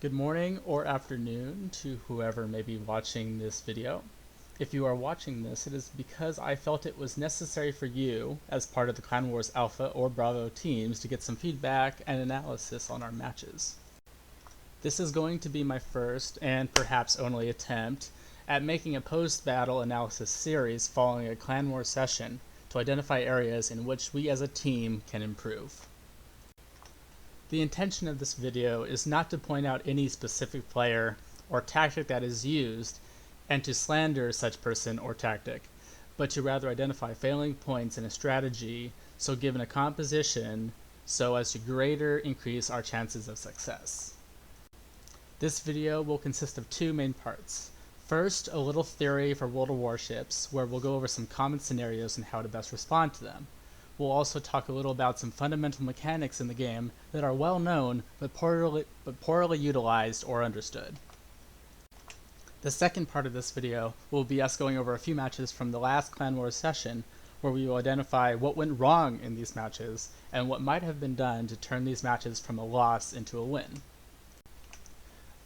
Good morning or afternoon to whoever may be watching this video. If you are watching this, it is because I felt it was necessary for you, as part of the Clan Wars Alpha or Bravo teams, to get some feedback and analysis on our matches. This is going to be my first, and perhaps only, attempt at making a post-battle analysis series following a Clan Wars session to identify areas in which we as a team can improve. The intention of this video is not to point out any specific player or tactic that is used and to slander such person or tactic, but to rather identify failing points in a strategy so given a composition so as to greater increase our chances of success. This video will consist of two main parts. First, a little theory for World of Warships, where we'll go over some common scenarios and how to best respond to them. We'll also talk a little about some fundamental mechanics in the game that are well known but poorly utilized or understood. The second part of this video will be us going over a few matches from the last Clan Wars session, where we will identify what went wrong in these matches and what might have been done to turn these matches from a loss into a win.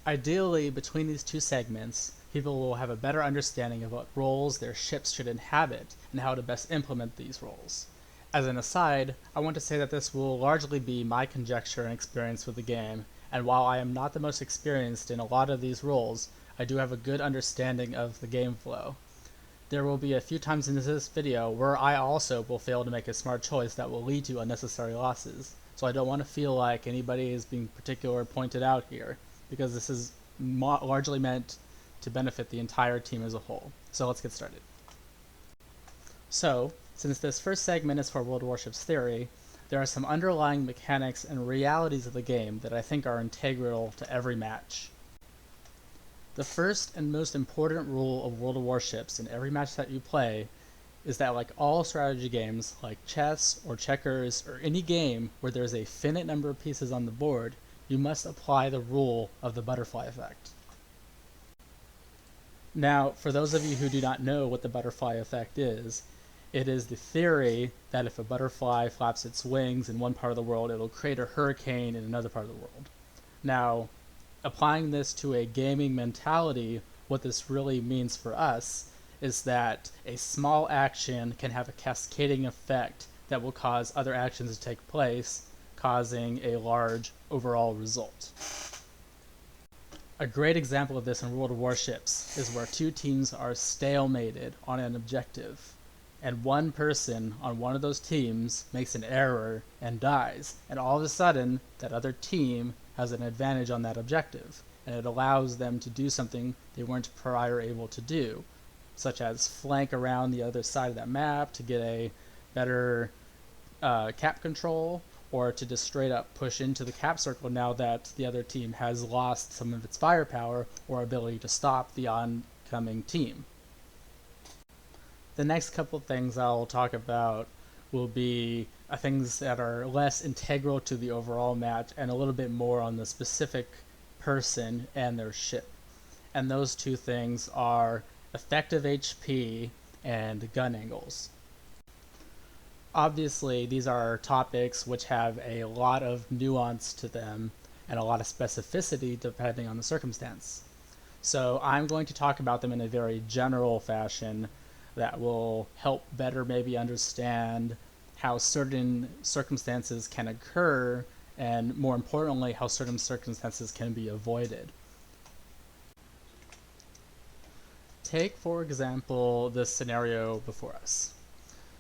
Ideally, between these two segments, people will have a better understanding of what roles their ships should inhabit and how to best implement these roles. As an aside, I want to say that this will largely be my conjecture and experience with the game, and while I am not the most experienced in a lot of these roles, I do have a good understanding of the game flow. There will be a few times in this video where I also will fail to make a smart choice that will lead to unnecessary losses, so I don't want to feel like anybody is being particularly pointed out here, because this is largely meant to benefit the entire team as a whole. So let's get started. So, since this first segment is for World of Warships theory, there are some underlying mechanics and realities of the game that I think are integral to every match. The first and most important rule of World of Warships in every match that you play is that, like all strategy games like chess or checkers or any game where there's a finite number of pieces on the board, you must apply the rule of the butterfly effect. Now, for those of you who do not know what the butterfly effect is, it is the theory that if a butterfly flaps its wings in one part of the world, it'll create a hurricane in another part of the world. Now, applying this to a gaming mentality, what this really means for us is that a small action can have a cascading effect that will cause other actions to take place, causing a large overall result. A great example of this in World of Warships is where two teams are stalemated on an objective, and one person on one of those teams makes an error and dies, and all of a sudden that other team has an advantage on that objective, and it allows them to do something they weren't prior able to do, such as flank around the other side of that map to get a better cap control, or to just straight up push into the cap circle now that the other team has lost some of its firepower or ability to stop the oncoming team. The next couple things I'll talk about will be things that are less integral to the overall match and a little bit more on the specific person and their ship. And those two things are effective HP and gun angles. Obviously, these are topics which have a lot of nuance to them and a lot of specificity depending on the circumstance. So I'm going to talk about them in a very general fashion that will help better maybe understand how certain circumstances can occur, and more importantly, how certain circumstances can be avoided. Take, for example, this scenario before us.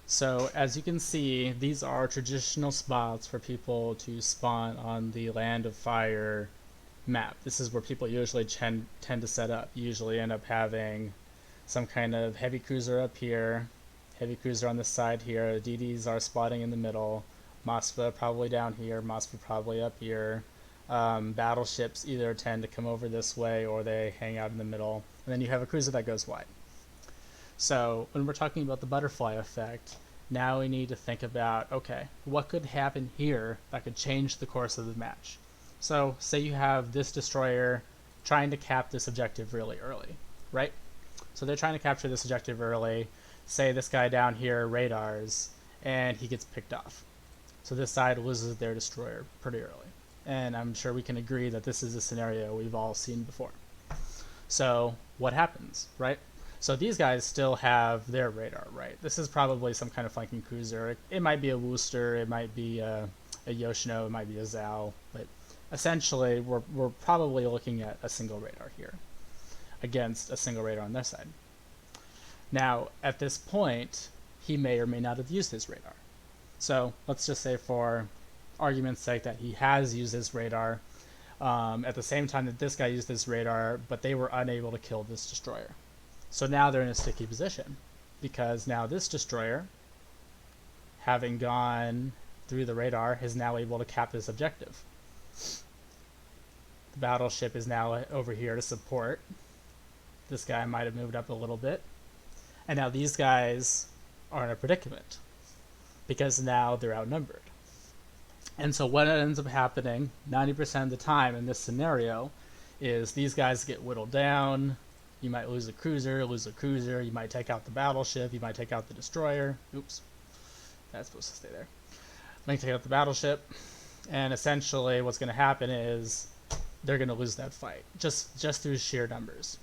So as you can see, these are traditional spots for people to spawn on the Land of Fire map. This is where people usually tend to set up. You usually end up having some kind of heavy cruiser up here, heavy cruiser on this side here, DDs are spotting in the middle, Moskva probably down here, Moskva probably up here. Battleships either tend to come over this way or they hang out in the middle, and then you have a cruiser that goes wide. So when we're talking about the butterfly effect, now we need to think about, okay, what could happen here that could change the course of the match? So say you have this destroyer trying to cap this objective really early, right? So they're trying to capture this objective early. Say this guy down here radars, and he gets picked off. So this side loses their destroyer pretty early. And I'm sure we can agree that this is a scenario we've all seen before. So what happens, right? So these guys still have their radar, right? This is probably some kind of flanking cruiser. It might be a Wooster, it might be a Yoshino, it might be a Zhao, but essentially we're probably looking at a single radar here against a single radar on their side. Now, at this point, he may or may not have used his radar. So let's just say for argument's sake that he has used his radar at the same time that this guy used his radar, but they were unable to kill this destroyer. So now they're in a sticky position because now this destroyer, having gone through the radar, is now able to cap this objective. The battleship is now over here to support. This guy might have moved up a little bit. And now these guys are in a predicament because now they're outnumbered. And so what ends up happening 90% of the time in this scenario is these guys get whittled down. You might lose a cruiser, you might take out the battleship, you might take out the destroyer. Oops, that's supposed to stay there. You might take out the battleship, and essentially what's going to happen is they're going to lose that fight just through sheer numbers.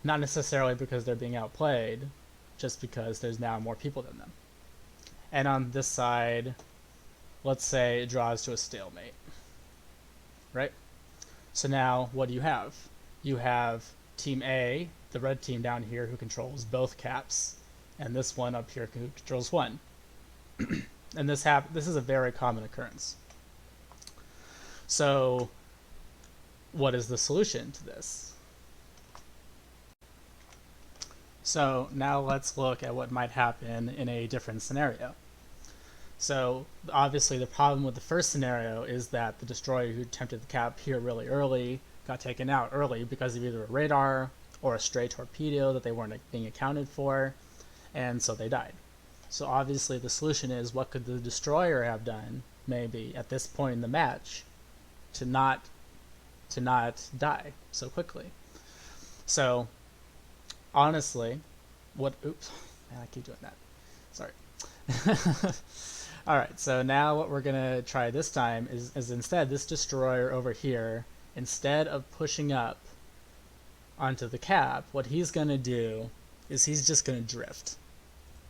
Not necessarily because they're being outplayed, just because there's now more people than them. And on this side, let's say it draws to a stalemate, right? So now what do you have? You have Team A, the red team down here, who controls both caps, and this one up here who controls one. And this is a very common occurrence. So what is the solution to this? So now let's look at what might happen in a different scenario. So obviously the problem with the first scenario is that the destroyer who attempted the cap here really early got taken out early because of either a radar or a stray torpedo that they weren't being accounted for, and so they died. So obviously the solution is, what could the destroyer have done maybe at this point in the match to not die so quickly? So honestly, oops, man, I keep doing that. Sorry. Alright, so now what we're going to try this time is instead this destroyer over here, instead of pushing up onto the cap, what he's going to do is he's just going to drift.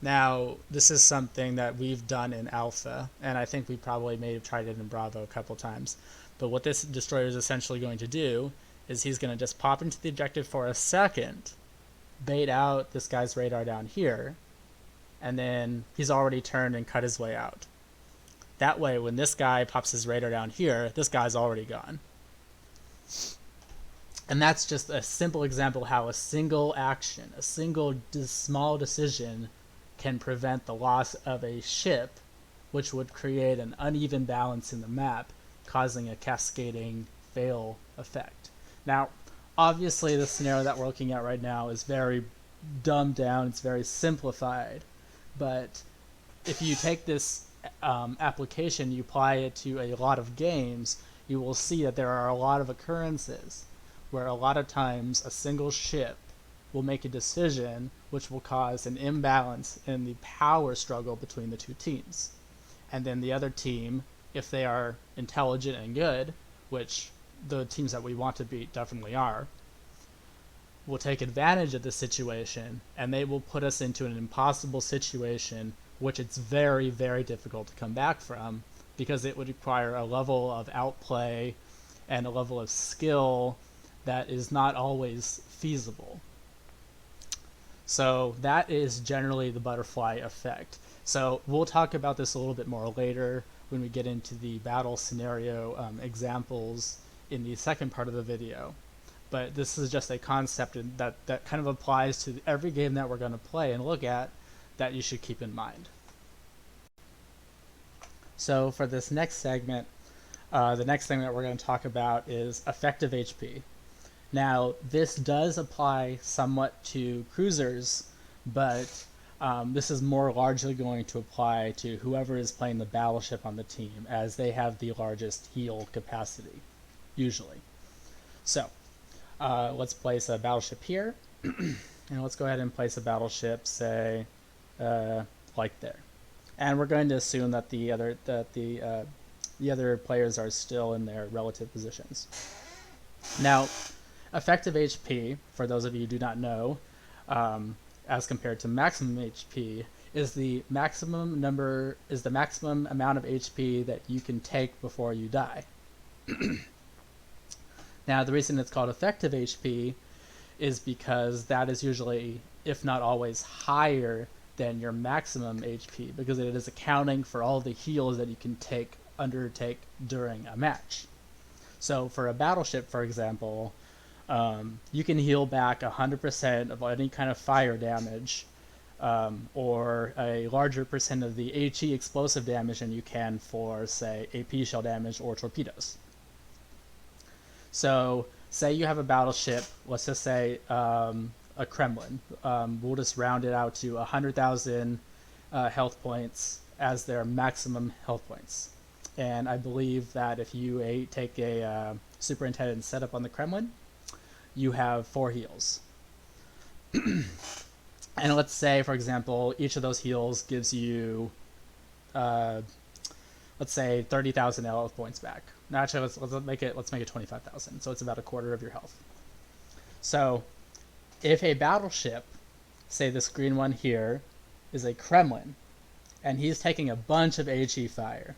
Now, this is something that we've done in Alpha, and I think we probably may have tried it in Bravo a couple times. But what this destroyer is essentially going to do is he's going to just pop into the objective for a second, bait out this guy's radar down here, and then he's already turned and cut his way out. That way, when this guy pops his radar down here, this guy's already gone. And that's just a simple example of how a single action, a single small decision, can prevent the loss of a ship, which would create an uneven balance in the map, causing a cascading fail effect. Now, obviously the scenario that we're looking at right now is very dumbed down, it's very simplified, but if you take this application, you apply it to a lot of games, you will see that there are a lot of occurrences where a lot of times a single ship will make a decision which will cause an imbalance in the power struggle between the two teams. And then the other team, if they are intelligent and good, which the teams that we want to beat definitely are, will take advantage of the situation, and they will put us into an impossible situation which it's very, very difficult to come back from, because it would require a level of outplay and a level of skill that is not always feasible. So that is generally the butterfly effect. So we'll talk about this a little bit more later when we get into the battle scenario examples in the second part of the video. But this is just a concept that kind of applies to every game that we're going to play and look at that you should keep in mind. So for this next segment, the next thing that we're going to talk about is effective HP. Now, this does apply somewhat to cruisers, but this is more largely going to apply to whoever is playing the battleship on the team, as they have the largest heal capacity, usually. So, let's place a battleship here, and let's go ahead and place a battleship, say, like there. And we're going to assume that the The other players are still in their relative positions. Now, effective HP, for those of you who do not know, as compared to maximum HP, is the maximum amount of HP that you can take before you die. Now, the reason it's called effective HP is because that is usually, if not always, higher than your maximum HP, because it is accounting for all the heals that you can undertake during a match. So for a battleship, for example, you can heal back 100% of any kind of fire damage, or a larger percent of the HE explosive damage than you can for, say, AP shell damage or torpedoes. So, say you have a battleship, let's just say a Kremlin. We'll just round it out to 100,000 health points as their maximum health points. And I believe that if you take a superintendent setup on the Kremlin, you have 4 heals. And let's say, for example, each of those heals gives you, let's say, 30,000 health points back. No, actually, let's make it 25,000. So it's about a quarter of your health. So, if a battleship, say this green one here, is a Kremlin, and he's taking a bunch of HE fire.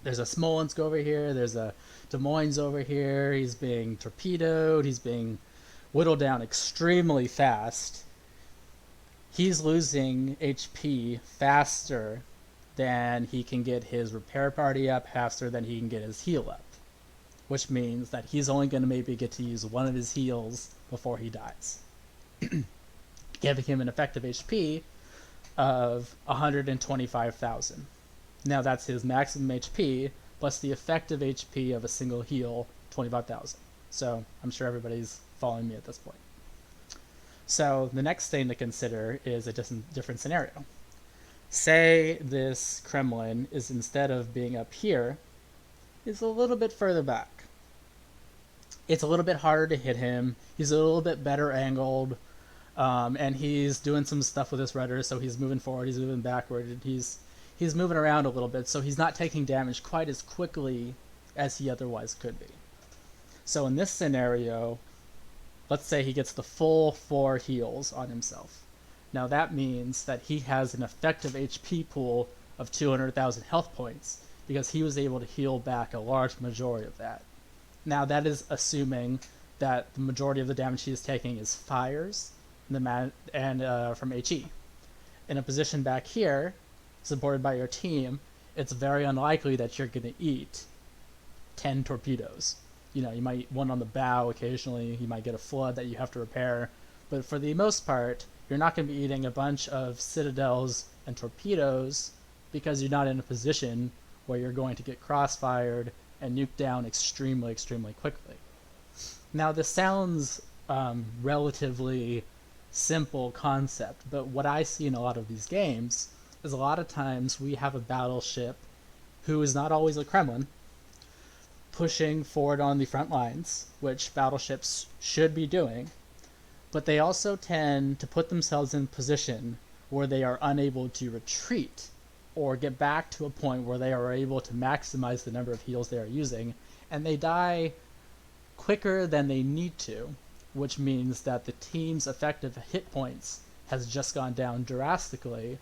There's a Smolensk over here. There's a Des Moines over here. He's being torpedoed. He's being whittled down extremely fast. He's losing HP faster than he can get his repair party up, faster than he can get his heal up, which means that he's only going to maybe get to use one of his heals before he dies, giving him an effective HP of 125,000. Now that's his maximum HP plus the effective HP of a single heal, 25,000. So I'm sure everybody's following me at this point. So the next thing to consider is a different scenario. Say this Kremlin is, instead of being up here, is a little bit further back. It's a little bit harder to hit him. He's a little bit better angled, and he's doing some stuff with his rudder, so he's moving forward, he's moving backward, he's moving around a little bit, so he's not taking damage quite as quickly as he otherwise could be. So in this scenario, let's say he gets the full 4 heals on himself. Now that means that he has an effective HP pool of 200,000 health points because he was able to heal back a large majority of that. Now that is assuming that the majority of the damage he is taking is fires and from HE. In a position back here, supported by your team, it's very unlikely that you're going to eat 10 torpedoes. You know, you might eat one on the bow occasionally, you might get a flood that you have to repair, but for the most part, you're not going to be eating a bunch of citadels and torpedoes because you're not in a position where you're going to get crossfired and nuked down extremely, extremely quickly. Now, this sounds relatively simple concept, but what I see in a lot of these games is a lot of times we have a battleship who is not always a Kremlin pushing forward on the front lines, which battleships should be doing, but they also tend to put themselves in a position where they are unable to retreat or get back to a point where they are able to maximize the number of heals they are using, and they die quicker than they need to, which means that the team's effective hit points has just gone down drastically,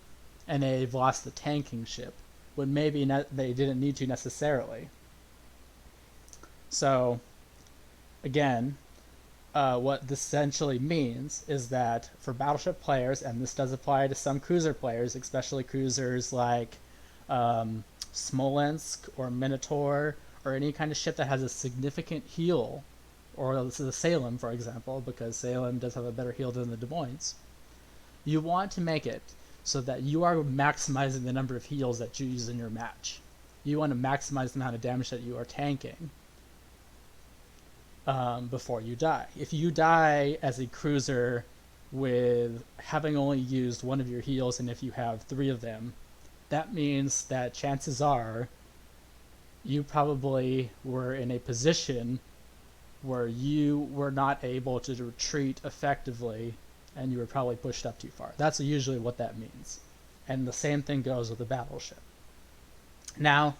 and they've lost the tanking ship, when maybe they didn't need to necessarily. So, again, what this essentially means is that for battleship players, and this does apply to some cruiser players, especially cruisers like Smolensk or Minotaur, or any kind of ship that has a significant heal, or this is a Salem, for example, because Salem does have a better heal than the Des Moines, you want to make it so that you are maximizing the number of heals that you use in your match. You want to maximize the amount of damage that you are tanking before you die. If you die as a cruiser with having only used one of your heals, and if you have 3 of them, that means that chances are you probably were in a position where you were not able to retreat effectively, and you were probably pushed up too far. That's usually what that means. And the same thing goes with a battleship. Now,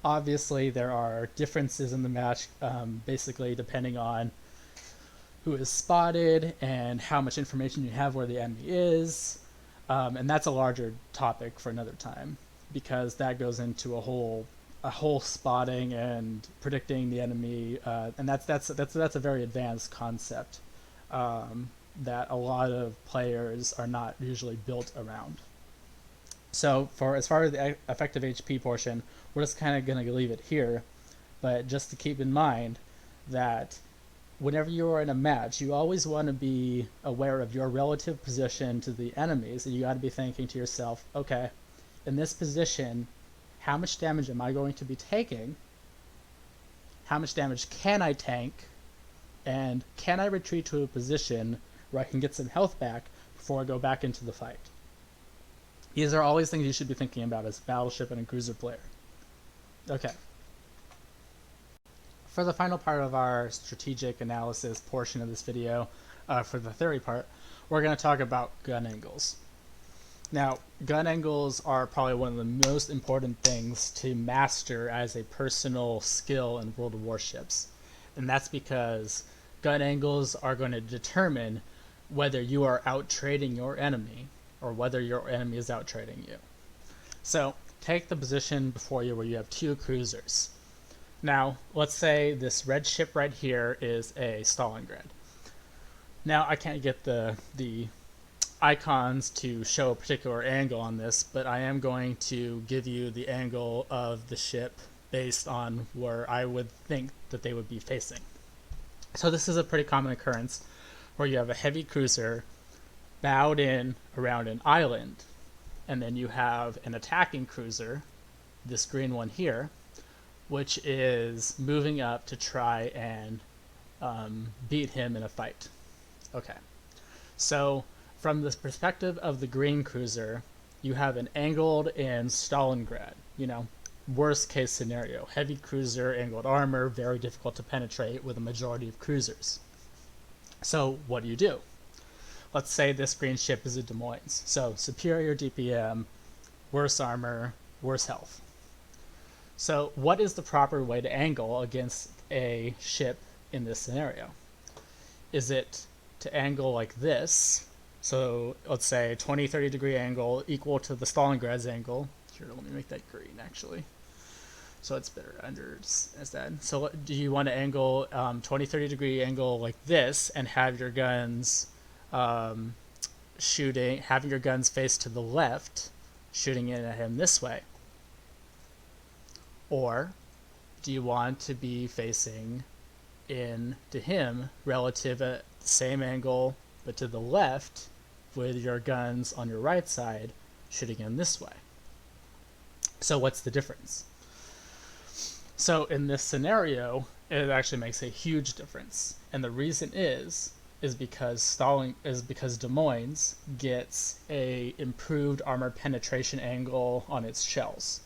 Obviously, there are differences in the match, basically depending on who is spotted and how much information you have where the enemy is. And that's a larger topic for another time, because that goes into a whole spotting and predicting the enemy, and that's a very advanced concept that a lot of players are not usually built around. So for as far as the effective HP portion, we're just kind of going to leave it here, but just to keep in mind that whenever you are in a match, you always want to be aware of your relative position to the enemies, and you got to be thinking to yourself, okay, in this position, how much damage am I going to be taking? How much damage can I tank? And can I retreat to a position where I can get some health back before I go back into the fight? These are always things you should be thinking about as a battleship and a cruiser player. Okay. For the final part of our strategic analysis portion of this video, for the theory part, we're going to talk about gun angles. Now, gun angles are probably one of the most important things to master as a personal skill in World of Warships. And that's because gun angles are going to determine whether you are out-trading your enemy or whether your enemy is out-trading you. So, take the position before you where you have two cruisers. Now, let's say this red ship right here is a Stalingrad. Now, I can't get the icons to show a particular angle on this, but I am going to give you the angle of the ship based on where I would think that they would be facing. So this is a pretty common occurrence where you have a heavy cruiser bowed in around an island, and then you have an attacking cruiser, this green one here, which is moving up to try and beat him in a fight. Okay, so from the perspective of the green cruiser, you have an angled in Stalingrad, worst case scenario. Heavy cruiser, angled armor, very difficult to penetrate with a majority of cruisers. So what do? Let's say this green ship is a Des Moines. So superior DPM, worse armor, worse health. So what is the proper way to angle against a ship in this scenario? Is it to angle like this? So let's say 20-30 degree angle equal to the Stalingrad's angle. Here, let me make that green actually. So it's better under instead. So do you want to angle 20-30 degree angle like this and have your guns having your guns face to the left, shooting in at him this way? Or do you want to be facing in to him relative at the same angle but to the left with your guns on your right side shooting in this way? So what's the difference? So in this scenario, it actually makes a huge difference. And the reason is because Des Moines gets a improved armor penetration angle on its shells.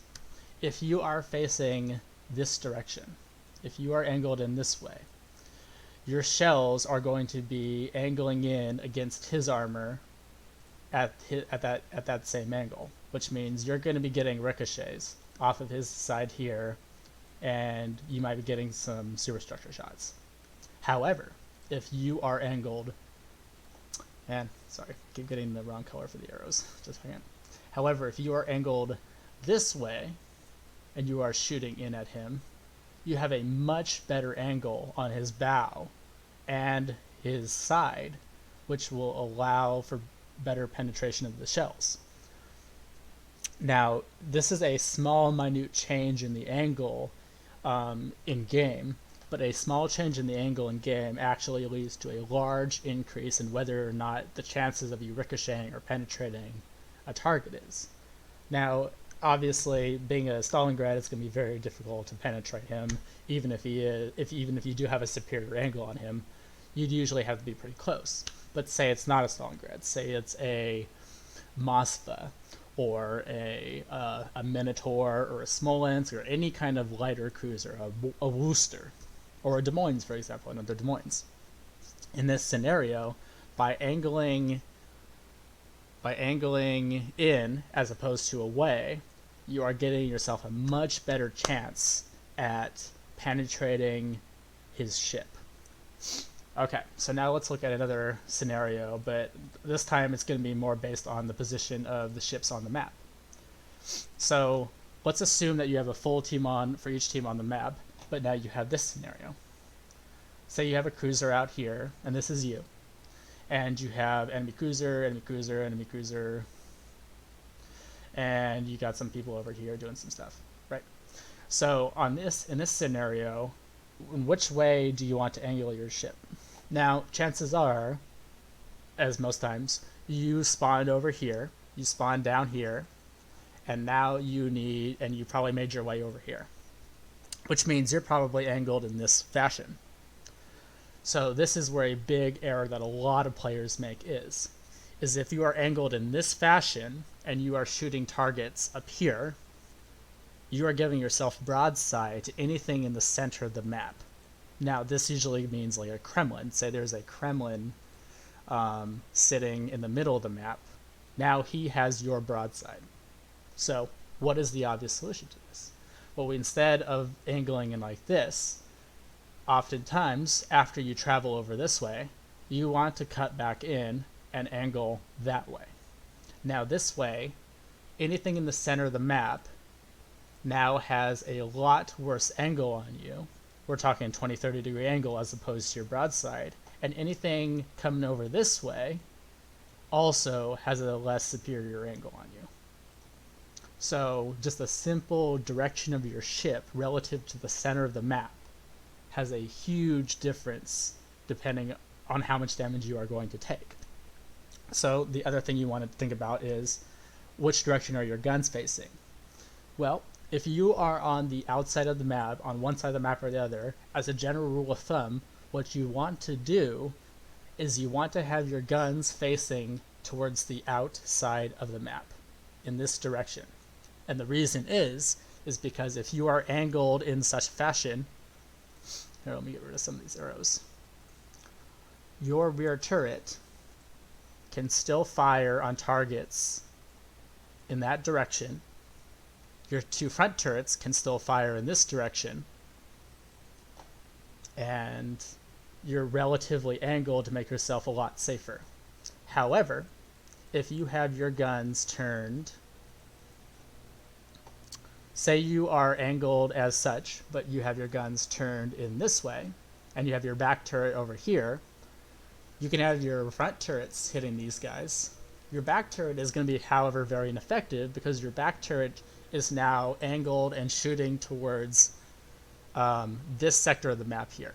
If you are facing this direction, if you are angled in this way, your shells are going to be angling in against his armor at that same angle, which means you're going to be getting ricochets off of his side here, and you might be getting some superstructure shots. However, if you are angled, and sorry, keep getting the wrong color for the arrows, just a second. However, if you are angled this way, and you are shooting in at him, you have a much better angle on his bow and his side, which will allow for better penetration of the shells. Now, this is a small, minute change in the angle in game, but a small change in the angle in game actually leads to a large increase in whether or not the chances of you ricocheting or penetrating a target is. Now, obviously, being a Stalingrad, it's going to be very difficult to penetrate him, even if you do have a superior angle on him. You'd usually have to be pretty close. But say it's not a Stalingrad. Say it's a Moskva, or a Minotaur, or a Smolensk, or any kind of lighter cruiser, a Worcester, or a Des Moines, for example, another Des Moines. In this scenario, by angling in as opposed to away, you are getting yourself a much better chance at penetrating his ship. Okay, so now let's look at another scenario, but this time it's going to be more based on the position of the ships on the map. So let's assume that you have a full team on for each team on the map, but now you have this scenario. Say you have a cruiser out here, and this is you, and you have enemy cruiser, enemy cruiser, enemy cruiser, and you got some people over here doing some stuff, right? So in this scenario, in which way do you want to angle your ship? Now, chances are, as most times, you spawned over here, you spawned down here, and now you probably made your way over here, which means you're probably angled in this fashion. So this is where a big error that a lot of players make is if you are angled in this fashion and you are shooting targets up here, you are giving yourself broadside to anything in the center of the map. Now, this usually means like a Kremlin. Say there's a Kremlin sitting in the middle of the map. Now he has your broadside. So what is the obvious solution to this? Well, instead of angling in like this, oftentimes after you travel over this way, you want to cut back in and angle that way. Now this way, anything in the center of the map now has a lot worse angle on you. We're talking 20-30 degree angle as opposed to your broadside. And anything coming over this way also has a less superior angle on you. So just a simple direction of your ship relative to the center of the map has a huge difference depending on how much damage you are going to take. So the other thing you want to think about is which direction are your guns facing? Well, if you are on the outside of the map, on one side of the map or the other, as a general rule of thumb, what you want to do is you want to have your guns facing towards the outside of the map in this direction. And the reason is because if you are angled in such fashion, here, let me get rid of some of these arrows. Your rear turret can still fire on targets in that direction. Your two front turrets can still fire in this direction. And you're relatively angled to make yourself a lot safer. However, if you have your guns turned, say you are angled as such, but you have your guns turned in this way, and you have your back turret over here, you can have your front turrets hitting these guys. Your back turret is going to be, however, very ineffective because your back turret is now angled and shooting towards this sector of the map here.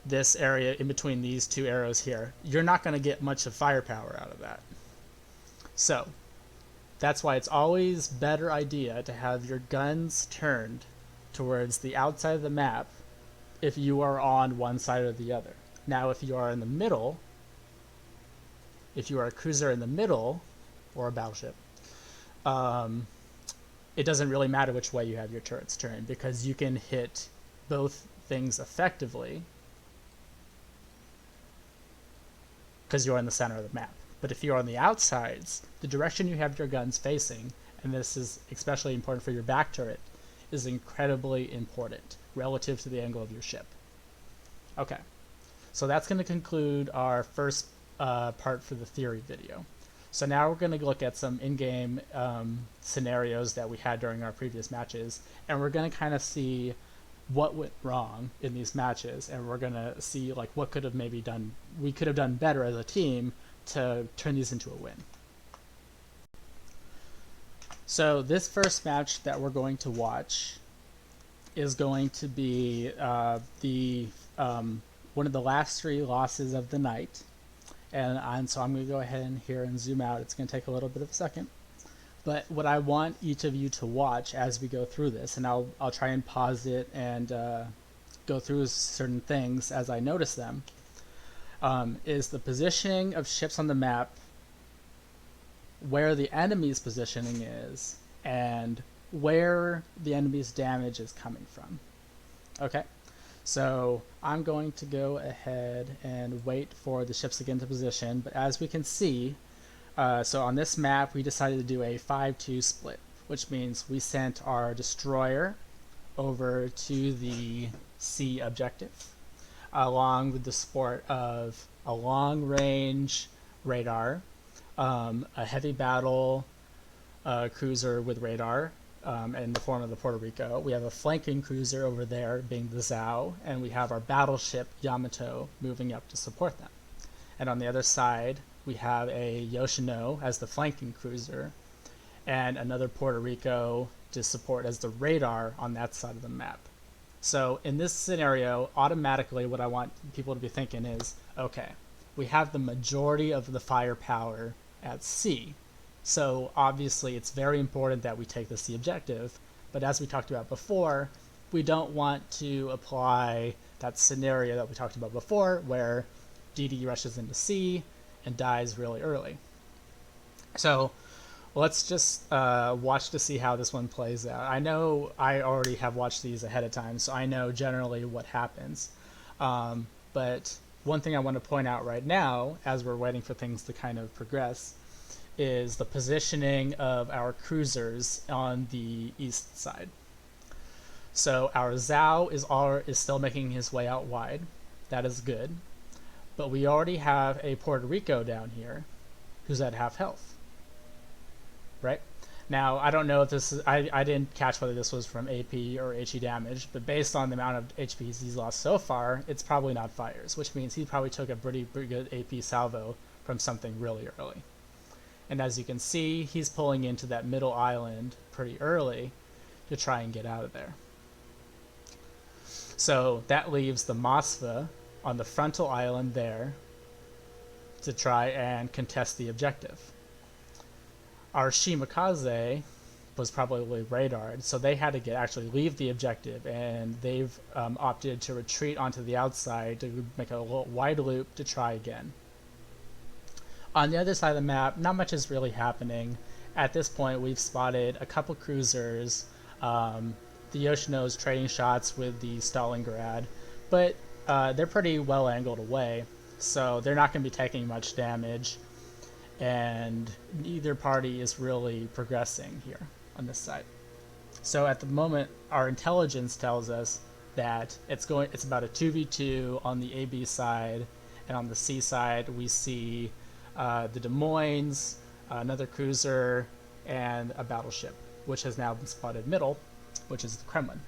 This area in between these two arrows here. You're not going to get much of firepower out of that. So that's why it's always better idea to have your guns turned towards the outside of the map if you are on one side or the other. Now, if you are in the middle, if you are a cruiser in the middle, or a battleship, it doesn't really matter which way you have your turrets turned because you can hit both things effectively because you're in the center of the map. But if you're on the outsides, the direction you have your guns facing, and this is especially important for your back turret, is incredibly important relative to the angle of your ship. Okay, so that's going to conclude our first part for the theory video. So now we're going to look at some in-game scenarios that we had during our previous matches, and we're going to kind of see what went wrong in these matches, and we're going to see like what could have we could have done better as a team to turn these into a win. So this first match that we're going to watch is going to be one of the last three losses of the night. And so I'm going to go ahead and here and zoom out. It's going to take a little bit of a second. But what I want each of you to watch as we go through this, and I'll try and pause it and go through certain things as I notice them, is the positioning of ships on the map, where the enemy's positioning is, and where the enemy's damage is coming from. Okay? So I'm going to go ahead and wait for the ships to get into position, but as we can see, So on this map, we decided to do a 5-2 split, which means we sent our destroyer over to the C objective, along with the support of a long-range radar, a heavy battle cruiser with radar in the form of the Puerto Rico. We have a flanking cruiser over there, being the Zhao, and we have our battleship Yamato moving up to support them. And on the other side, we have a Yoshino as the flanking cruiser, and another Puerto Rico to support as the radar on that side of the map. So in this scenario, automatically what I want people to be thinking is, okay, we have the majority of the firepower at C. So obviously it's very important that we take the C objective, but as we talked about before, we don't want to apply that scenario that we talked about before where DD rushes into C and dies really early. So let's just watch to see how this one plays out. I know I already have watched these ahead of time, so I know generally what happens. But one thing I want to point out right now, as we're waiting for things to kind of progress, is the positioning of our cruisers on the east side. So our Zhao is still making his way out wide. That is good. But we already have a Puerto Rico down here who's at half health. Right? Now, I don't know if this is... I didn't catch whether this was from AP or HE damage, but based on the amount of HPs he's lost so far, it's probably not fires, which means he probably took a pretty good AP salvo from something really early. And as you can see, he's pulling into that middle island pretty early to try and get out of there. So that leaves the Moskva on the frontal island there to try and contest the objective. Our Shimakaze was probably radared, so they had to actually leave the objective, and they've opted to retreat onto the outside to make a little wide loop to try again. On the other side of the map, not much is really happening. At this point, we've spotted a couple cruisers. The Yoshino's trading shots with the Stalingrad, but they're pretty well angled away, so they're not going to be taking much damage, and neither party is really progressing here on this side. So at the moment, our intelligence tells us that it's about a 2v2 on the AB side, and on the C side we see the Des Moines, another cruiser, and a battleship, which has now been spotted middle, which is the Kremlin.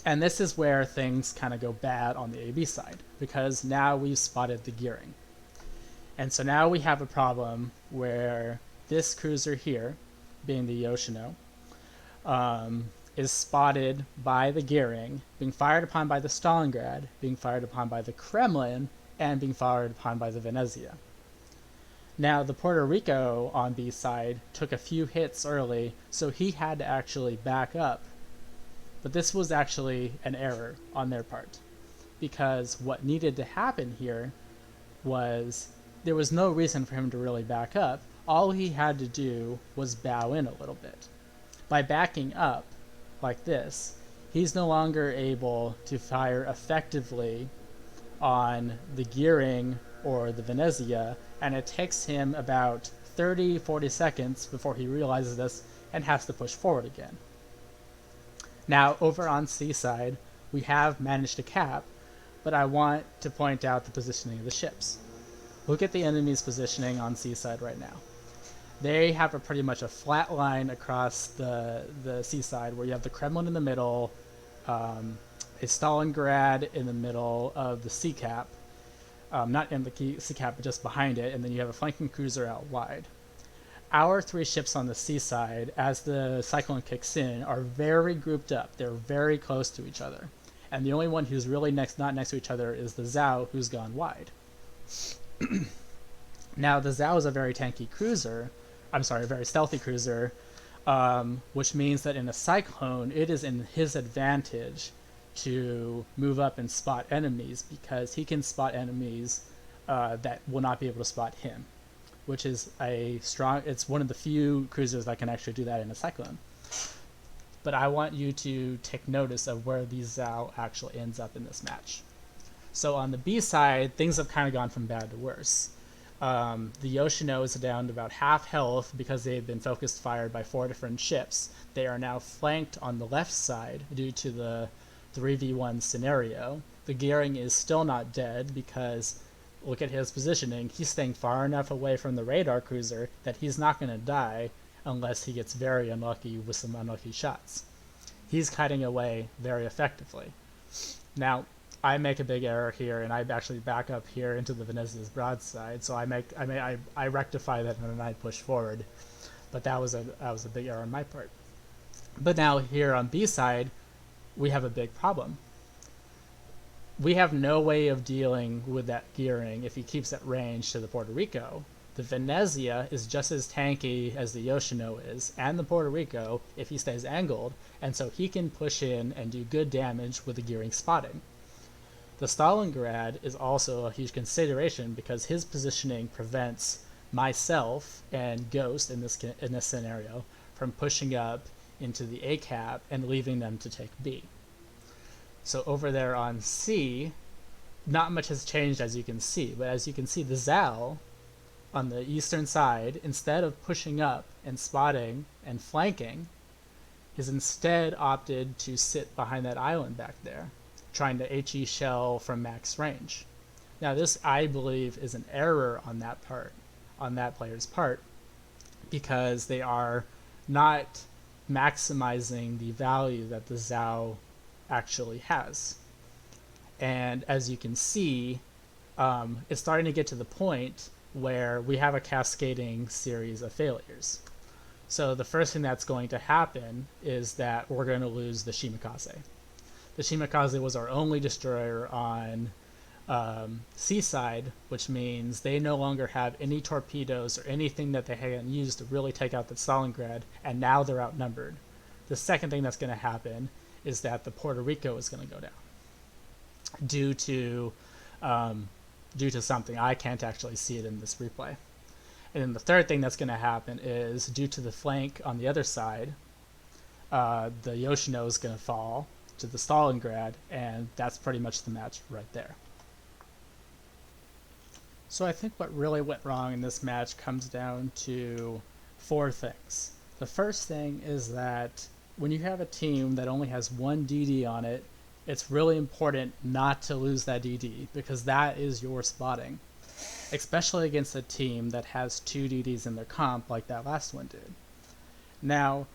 And this is where things kind of go bad on the AB side, because now we've spotted the gearing. And so now we have a problem where this cruiser here, being the Yoshino, is spotted by the gearing, being fired upon by the Stalingrad, being fired upon by the Kremlin, and being fired upon by the Venezia. Now, the Puerto Rico on B side took a few hits early, so he had to actually back up. But this was actually an error on their part, because what needed to happen here was there was no reason for him to really back up. All he had to do was bow in a little bit. By backing up like this, he's no longer able to fire effectively on the gearing or the Venezia, and it takes him about 30-40 seconds before he realizes this and has to push forward again. Now, over on C side, we have managed to cap, but I want to point out the positioning of the ships. Look at the enemy's positioning on C side right now. They have pretty much a flat line across the C side, where you have the Kremlin in the middle, a Stalingrad in the middle of the C cap, not in the C cap, but just behind it, and then you have a flanking cruiser out wide. Our three ships on the C side, as the Cyclone kicks in, are very grouped up. They're very close to each other. And the only one who's really not next to each other is the Zhao, who's gone wide. Now, the Zhao is a very tanky cruiser. I'm sorry, a very stealthy cruiser, which means that in a Cyclone, it is in his advantage to move up and spot enemies, because he can spot enemies that will not be able to spot him, which is it's one of the few cruisers that can actually do that in a Cyclone. But I want you to take notice of where the Zhao actually ends up in this match. So on the B side, things have kind of gone from bad to worse. The Yoshino is down to about half health because they've been focused fired by 4 different ships. They are now flanked on the left side due to the 3v1 scenario. The Gearing is still not dead because look at his positioning. He's staying far enough away from the radar cruiser that he's not going to die unless he gets very unlucky with some unlucky shots. He's cutting away very effectively. Now, I make a big error here, and I actually back up here into the Venezia's broadside, so I rectify that and then I push forward. But that was a big error on my part. But now here on B side, we have a big problem. We have no way of dealing with that Gearing if he keeps at range to the Puerto Rico. The Venezia is just as tanky as the Yoshino is, and the Puerto Rico, if he stays angled, and so he can push in and do good damage with the Gearing spotting. The Stalingrad is also a huge consideration because his positioning prevents myself and Ghost in this scenario from pushing up into the A cap and leaving them to take B. So over there on C, not much has changed as you can see, but as you can see, the Zal on the eastern side, instead of pushing up and spotting and flanking, has instead opted to sit behind that island back there, trying to HE shell from max range. Now this, I believe, is an error on that player's part, because they are not maximizing the value that the Zhao actually has. And as you can see, it's starting to get to the point where we have a cascading series of failures. So the first thing that's going to happen is that we're going to lose the Shimakaze. The Shimakaze was our only destroyer on Seaside, which means they no longer have any torpedoes or anything that they hadn't used to really take out the Stalingrad, and now they're outnumbered. The second thing that's going to happen is that the Puerto Rico is going to go down due to something. I can't actually see it in this replay. And then the third thing that's going to happen is, due to the flank on the other side, the Yoshino is going to fall to the Stalingrad, and that's pretty much the match right there. So I think what really went wrong in this match comes down to 4 things. The first thing is that when you have a team that only has 1 DD on it, it's really important not to lose that DD, because that is your spotting, especially against a team that has 2 DDs in their comp like that last one did. Now,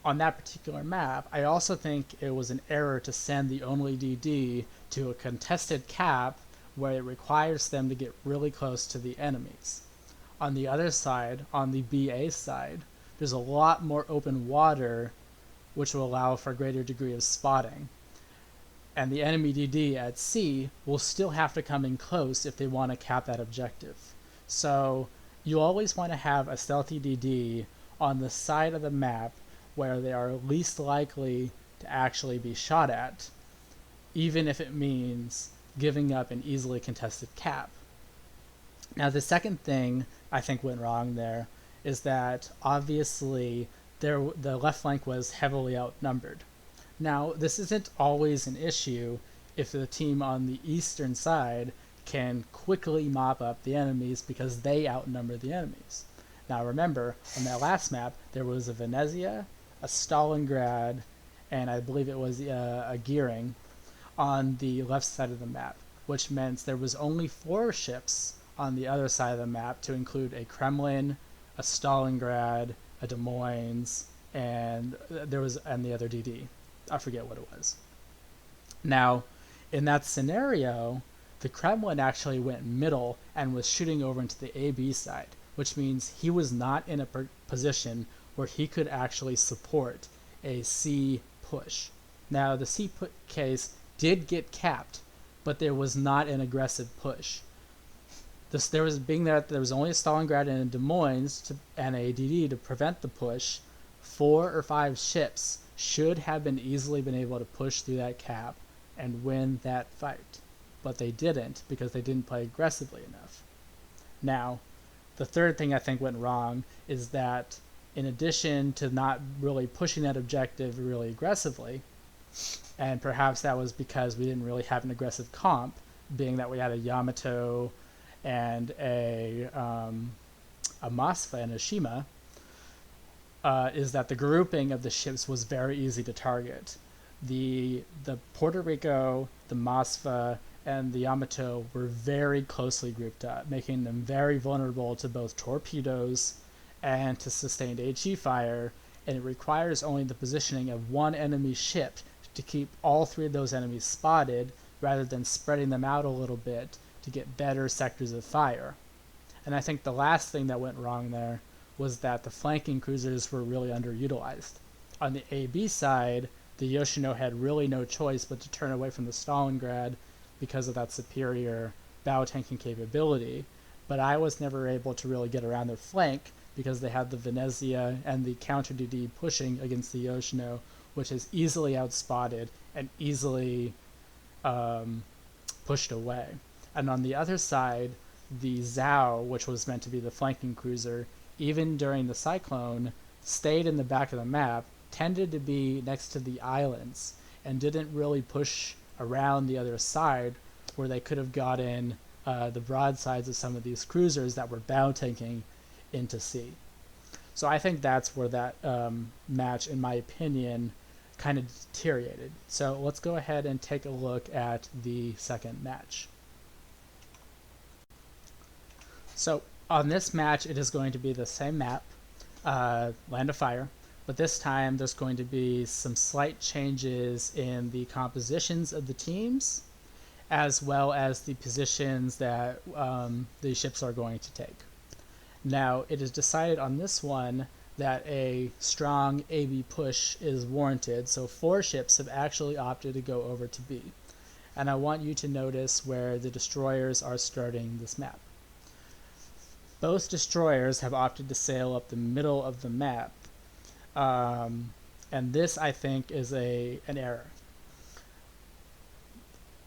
on that particular map, I also think it was an error to send the only DD to a contested cap where it requires them to get really close to the enemies. On the other side, on the BA side, there's a lot more open water, which will allow for a greater degree of spotting. And the enemy DD at C will still have to come in close if they want to cap that objective. So you always want to have a stealthy DD on the side of the map where they are least likely to actually be shot at, even if it means giving up an easily contested cap. Now the second thing I think went wrong there is that obviously the left flank was heavily outnumbered. Now, this isn't always an issue if the team on the eastern side can quickly mop up the enemies because they outnumber the enemies. Now remember, on that last map, there was a Venezia, a Stalingrad, and I believe it was a Gearing on the left side of the map, which meant there was only 4 ships on the other side of the map, to include a Kremlin, a Stalingrad, a Des Moines, and the other DD. I forget what it was. Now, in that scenario, the Kremlin actually went middle and was shooting over into the AB side, which means he was not in a position where he could actually support a C push. Now, the C case did get capped, but there was not an aggressive push. There was only a Stalingrad and a Des Moines and a DD to prevent the push. 4 or 5 ships should have easily been able to push through that cap and win that fight, but they didn't because they didn't play aggressively enough. Now, the third thing I think went wrong is that in addition to not really pushing that objective really aggressively, and perhaps that was because we didn't really have an aggressive comp, being that we had a Yamato and a Masva and a Shima, is that the grouping of the ships was very easy to target. The Puerto Rico, the Masva, and the Yamato were very closely grouped up, making them very vulnerable to both torpedoes and to sustained HE fire, and it requires only the positioning of one enemy ship to keep all three of those enemies spotted, rather than spreading them out a little bit to get better sectors of fire. And I think the last thing that went wrong there was that the flanking cruisers were really underutilized. On the AB side, the Yoshino had really no choice but to turn away from the Stalingrad because of that superior bow tanking capability, but I was never able to really get around their flank because they had the Venezia and the counter DD pushing against the Yoshino, which is easily outspotted and easily pushed away. And on the other side, the Zhao, which was meant to be the flanking cruiser, even during the cyclone, stayed in the back of the map, tended to be next to the islands, and didn't really push around the other side where they could have gotten the broadsides of some of these cruisers that were bow tanking into sea. So I think that's where that match, in my opinion, kind of deteriorated. So let's go ahead and take a look at the second match. So on this match, it is going to be the same map, Land of Fire, but this time there's going to be some slight changes in the compositions of the teams, as well as the positions that the ships are going to take. Now, it is decided on this one that a strong AB push is warranted, so 4 ships have actually opted to go over to B. And I want you to notice where the destroyers are starting this map. Both destroyers have opted to sail up the middle of the map, and this, I think, is an error.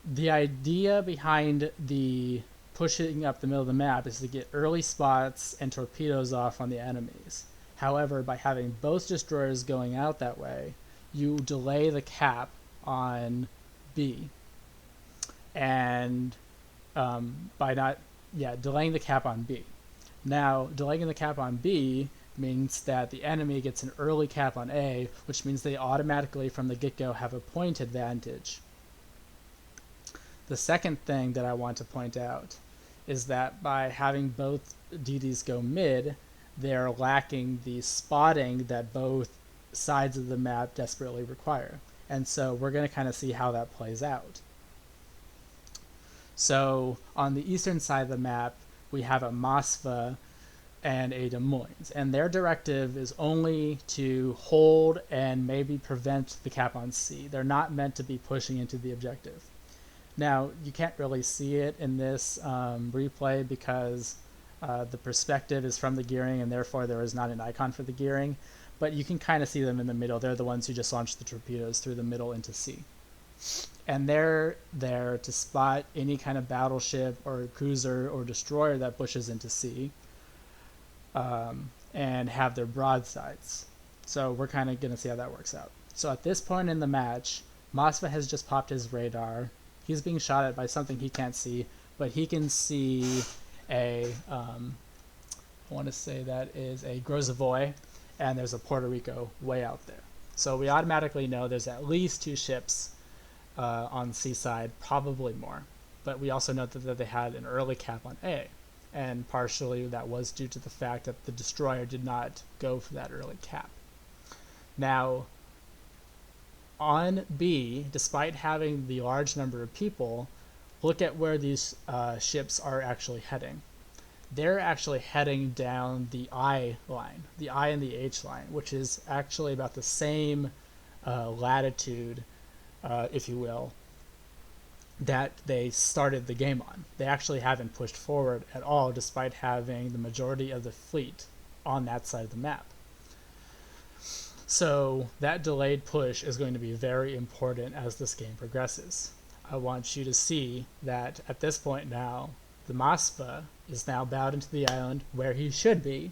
The idea behind the pushing up the middle of the map is to get early spots and torpedoes off on the enemies. However, by having both destroyers going out that way, you delay the cap on B. And delaying the cap on B. Now, delaying the cap on B means that the enemy gets an early cap on A, which means they automatically from the get-go have a point advantage. The second thing that I want to point out is that by having both DDs go mid, they're lacking the spotting that both sides of the map desperately require. And so we're going to kind of see how that plays out. So on the eastern side of the map, we have a Moskva and a Des Moines, and their directive is only to hold and maybe prevent the cap on C. They're not meant to be pushing into the objective. Now, you can't really see it in this replay because the perspective is from the gearing, and therefore there is not an icon for the gearing, but you can kind of see them in the middle. They're the ones who just launched the torpedoes through the middle into C. And they're there to spot any kind of battleship or cruiser or destroyer that pushes into sea, and have their broadsides. So we're kind of going to see how that works out. So at this point in the match, Moskva has just popped his radar. He's being shot at by something he can't see, but he can see I want to say that is a Grozovoy, and there's a Puerto Rico way out there. So we automatically know there's at least 2 ships on the seaside, probably more. But we also know that they had an early cap on A, and partially that was due to the fact that the destroyer did not go for that early cap. Now, on B, despite having the large number of people, look at where these ships are actually heading. They're actually heading down the I line, the I and the H line, which is actually about the same latitude, if you will, that they started the game on. They actually haven't pushed forward at all, despite having the majority of the fleet on that side of the map. So that delayed push is going to be very important as this game progresses. I want you to see that at this point now, the Moskva is now bowed into the island where he should be.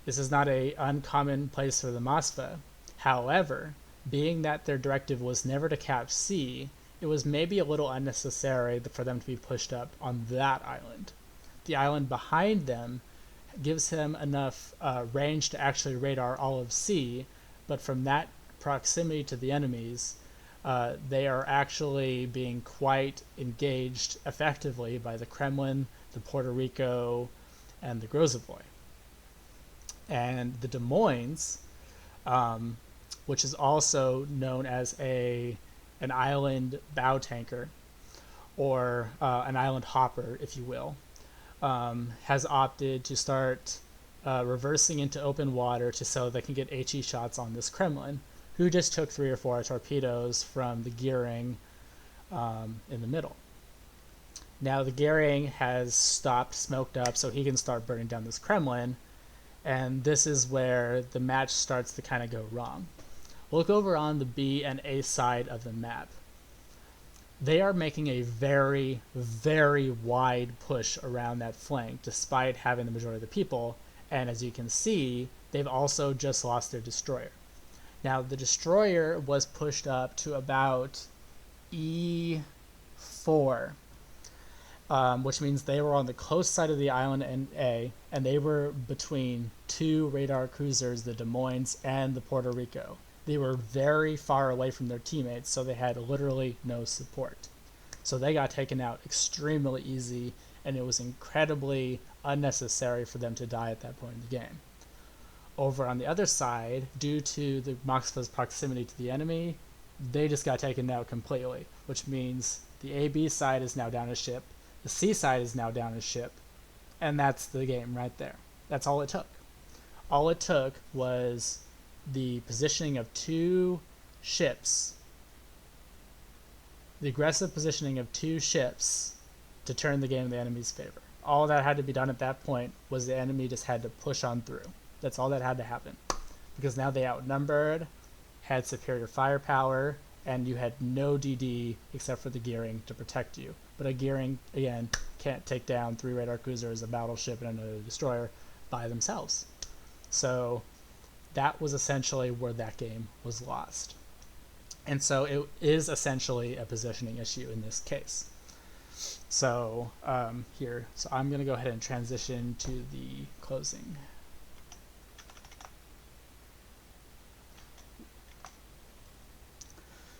This is not an uncommon place for the Moskva. However, being that their directive was never to cap C, it was maybe a little unnecessary for them to be pushed up on that island. The island behind them gives him enough range to actually radar all of sea, but from that proximity to the enemies, they are actually being quite engaged effectively by the Kremlin, the Puerto Rico, and the Grozavoy. And the Des Moines, which is also known as an island bow tanker, or an island hopper, if you will, has opted to start reversing into open water so they can get HE shots on this Kremlin, who just took 3 or 4 torpedoes from the gearing in the middle. Now the gearing has stopped, smoked up, so he can start burning down this Kremlin, and this is where the match starts to kind of go wrong. Look over on the B and A side of the map. They are making a very, very wide push around that flank, despite having the majority of the people, and as you can see, they've also just lost their destroyer. Now, the destroyer was pushed up to about E4, which means they were on the close side of the island in A, and they were between 2 radar cruisers, the Des Moines and the Puerto Rico. They were very far away from their teammates, so they had literally no support. So they got taken out extremely easy, and it was incredibly unnecessary for them to die at that point in the game. Over on the other side, due to the Moskva's proximity to the enemy, they just got taken out completely, which means the AB side is now down a ship, the C side is now down a ship, and that's the game right there. That's all it took. All it took was the positioning of 2 ships, the aggressive positioning of 2 ships to turn the game in the enemy's favor. All that had to be done at that point was the enemy just had to push on through. That's all that had to happen. Because now they outnumbered, had superior firepower, and you had no DD except for the gearing to protect you. But a gearing, again, can't take down 3 radar cruisers, a battleship, and another destroyer by themselves. So that was essentially where that game was lost. And so it is essentially a positioning issue in this case. So I'm going to go ahead and transition to the closing.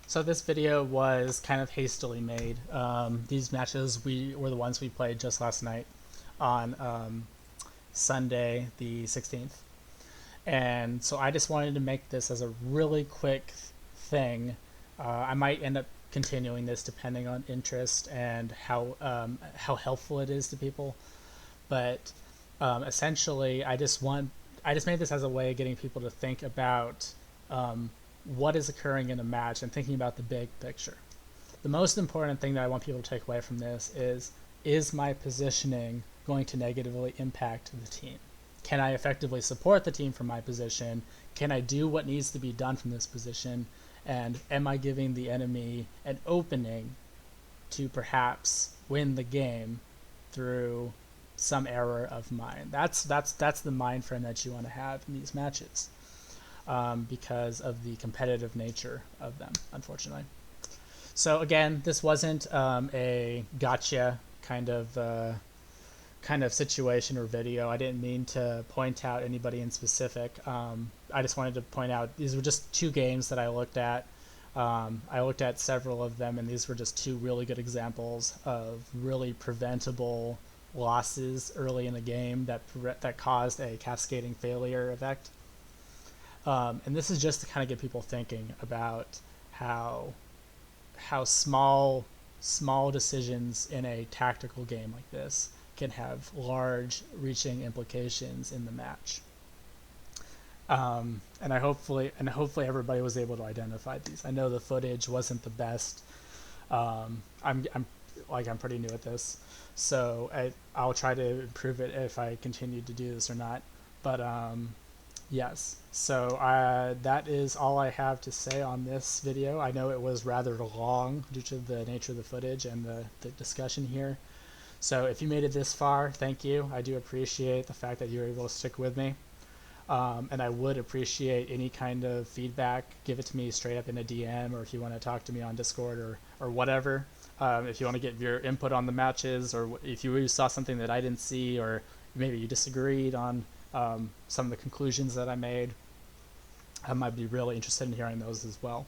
So this video was kind of hastily made. These matches were the ones we played just last night on Sunday the 16th. And so I just wanted to make this as a really quick thing. I might end up continuing this depending on interest and how helpful it is to people. But essentially, I just made this as a way of getting people to think about what is occurring in a match and thinking about the big picture. The most important thing that I want people to take away from this is my positioning going to negatively impact the team? Can I effectively support the team from my position? Can I do what needs to be done from this position? And am I giving the enemy an opening to perhaps win the game through some error of mine? That's the mind frame that you want to have in these matches, because of the competitive nature of them, unfortunately. So again, this wasn't a gotcha kind of situation or video. I didn't mean to point out anybody in specific. I just wanted to point out these were just 2 games that I looked at. I looked at several of them, and these were just 2 really good examples of really preventable losses early in the game that caused a cascading failure effect. And this is just to kind of get people thinking about how small decisions in a tactical game like this can have large reaching implications in the match. And hopefully everybody was able to identify these. I know the footage wasn't the best. I'm pretty new at this, so I'll try to improve it if I continue to do this or not. But yes, so that is all I have to say on this video. I know it was rather long due to the nature of the footage and the discussion here. So if you made it this far, thank you. I do appreciate the fact that you were able to stick with me. And I would appreciate any kind of feedback. Give it to me straight up in a DM, or if you want to talk to me on Discord or whatever. If you want to get your input on the matches, or if you saw something that I didn't see, or maybe you disagreed on some of the conclusions that I made, I might be really interested in hearing those as well.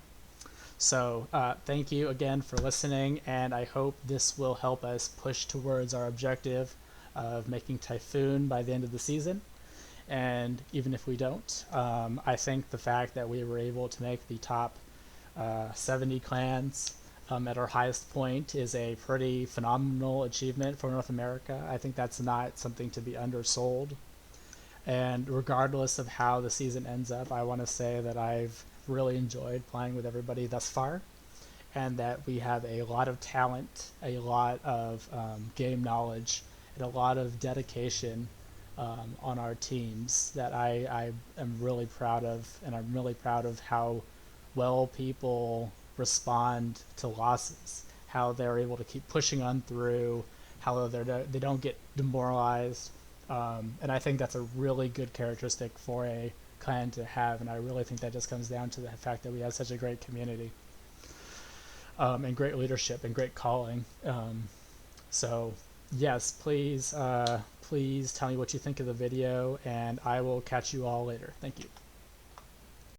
So thank you again for listening, and I hope this will help us push towards our objective of making Typhoon by the end of the season. And even if we don't, I think the fact that we were able to make the top 70 clans at our highest point is a pretty phenomenal achievement for North America. I think that's not something to be undersold. And regardless of how the season ends up, I want to say that I've really enjoyed playing with everybody thus far, and that we have a lot of talent, a lot of game knowledge, and a lot of dedication on our teams that I am really proud of, and I'm really proud of how well people respond to losses, how they're able to keep pushing on through, how they don't get demoralized, and I think that's a really good characteristic for a clan to have, and I really think that just comes down to the fact that we have such a great community, and great leadership and great calling. So yes, please tell me what you think of the video, and I will catch you all later. Thank you.